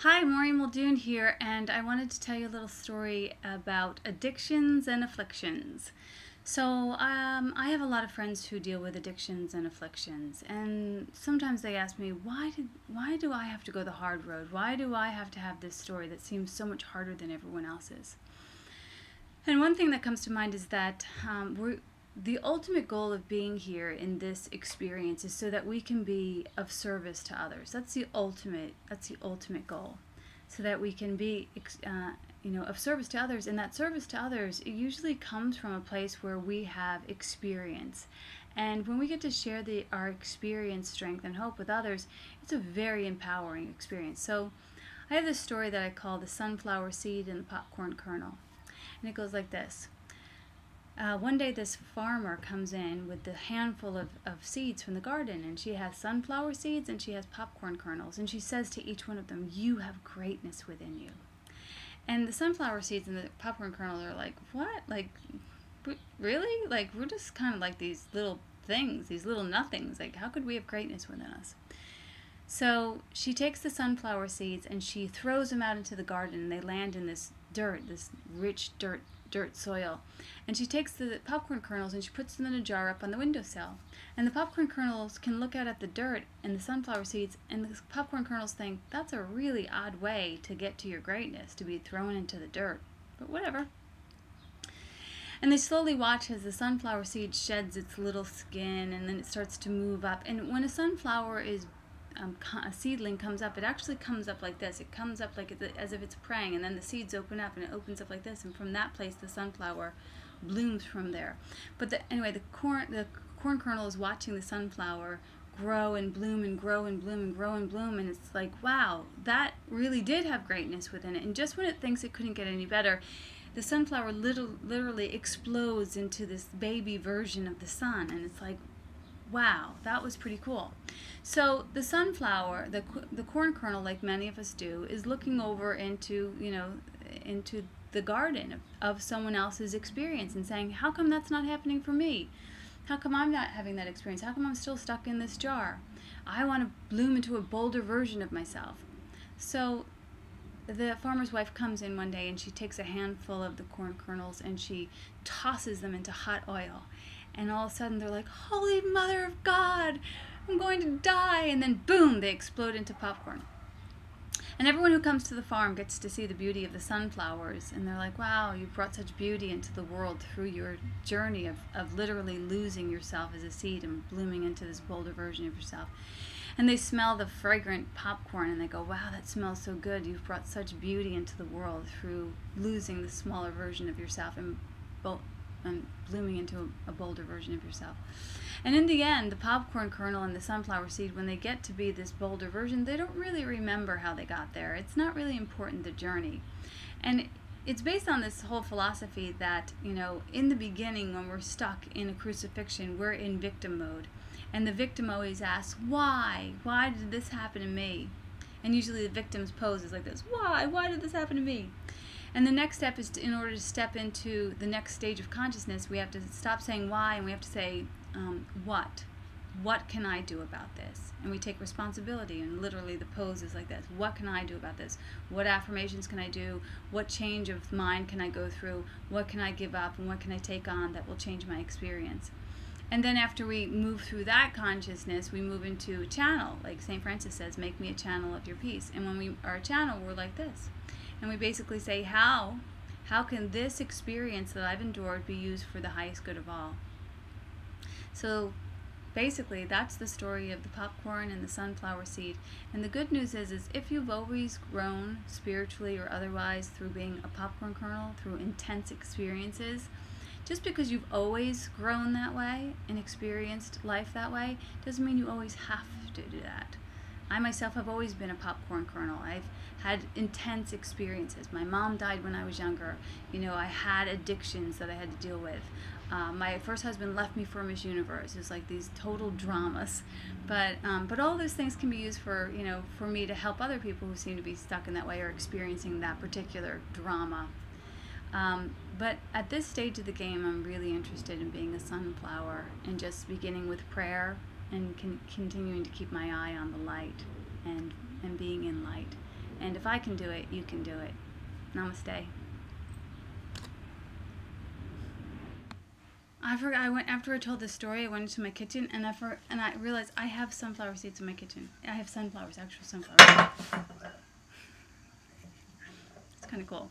Hi, Maureen Muldoon here, and I wanted to tell you a little story about addictions and afflictions. I have a lot of friends who deal with addictions and afflictions, and sometimes they ask me, why do I have to go the hard road? Why do I have to have this story that seems so much harder than everyone else's? And one thing that comes to mind is that the ultimate goal of being here in this experience is so that we can be of service to others. That's the ultimate goal, so that we can be of service to others. And that service to others, it usually comes from a place where we have experience. And when we get to share our experience, strength, and hope with others, it's a very empowering experience. So I have this story that I call the sunflower seed and the popcorn kernel. And it goes like this. One day this farmer comes in with a handful of seeds from the garden, and she has sunflower seeds and she has popcorn kernels, and she says to each one of them, "You have greatness within you." And the sunflower seeds and the popcorn kernels are like, "What? Like, really? Like, we're just kind of like these little things, these little nothings. Like, how could we have greatness within us?" So she takes the sunflower seeds and she throws them out into the garden, and they land in this dirt, this rich dirt soil. And she takes the popcorn kernels and she puts them in a jar up on the windowsill. And the popcorn kernels can look out at the dirt and the sunflower seeds, and the popcorn kernels think, "That's a really odd way to get to your greatness, to be thrown into the dirt. But whatever." And they slowly watch as the sunflower seed sheds its little skin, and then it starts to move up. And when a sunflower a seedling comes up, it actually comes up like this. It comes up like as if it's praying, and then the seeds open up and it opens up like this, and from that place the sunflower blooms from there. But anyway, the corn kernel is watching the sunflower grow and bloom and grow and bloom and grow and bloom, and it's like, wow, that really did have greatness within it. And just when it thinks it couldn't get any better, the sunflower literally explodes into this baby version of the sun, and it's like, wow, that was pretty cool. So the sunflower, the corn kernel, like many of us do, is looking over into the garden of someone else's experience and saying, "How come that's not happening for me? How come I'm not having that experience? How come I'm still stuck in this jar? I want to bloom into a bolder version of myself." So the farmer's wife comes in one day and she takes a handful of the corn kernels and she tosses them into hot oil. And all of a sudden they're like, "Holy Mother of God, I'm going to die." And then boom, they explode into popcorn. And everyone who comes to the farm gets to see the beauty of the sunflowers. And they're like, "Wow, you brought such beauty into the world through your journey of literally losing yourself as a seed and blooming into this bolder version of yourself." And they smell the fragrant popcorn and they go, "Wow, that smells so good. You've brought such beauty into the world through losing the smaller version of yourself and blooming into a bolder version of yourself." And in the end, the popcorn kernel and the sunflower seed, when they get to be this bolder version, they don't really remember how they got there. It's not really important, the journey. And it's based on this whole philosophy that, in the beginning, when we're stuck in a crucifixion, we're in victim mode. And the victim always asks, "Why? Why did this happen to me?" And usually the victim's pose is like this: "Why? Why did this happen to me?" And the next step is in order to step into the next stage of consciousness, we have to stop saying why, and we have to say, what? What can I do about this? And we take responsibility, and literally the pose is like this: what can I do about this? What affirmations can I do? What change of mind can I go through? What can I give up, and what can I take on that will change my experience? And then after we move through that consciousness, we move into a channel. Like St. Francis says, "Make me a channel of your peace." And when we are a channel, we're like this. And we basically say, how can this experience that I've endured be used for the highest good of all? So basically, that's the story of the popcorn and the sunflower seed. And the good news is if you've always grown spiritually or otherwise through being a popcorn kernel, through intense experiences, just because you've always grown that way and experienced life that way doesn't mean you always have to do that. I myself have always been a popcorn kernel. I've had intense experiences. My mom died when I was younger. I had addictions that I had to deal with. My first husband left me for Miss Universe. It's like these total dramas. But all those things can be used for me to help other people who seem to be stuck in that way or experiencing that particular drama. But at this stage of the game, I'm really interested in being a sunflower and just beginning with prayer and continuing to keep my eye on the light and being in light And if I can do it, you can do it. Namaste. After I told this story, I went into my kitchen and I realized I have sunflower seeds in my kitchen. I have sunflowers, actual sunflowers. It's kind of cool.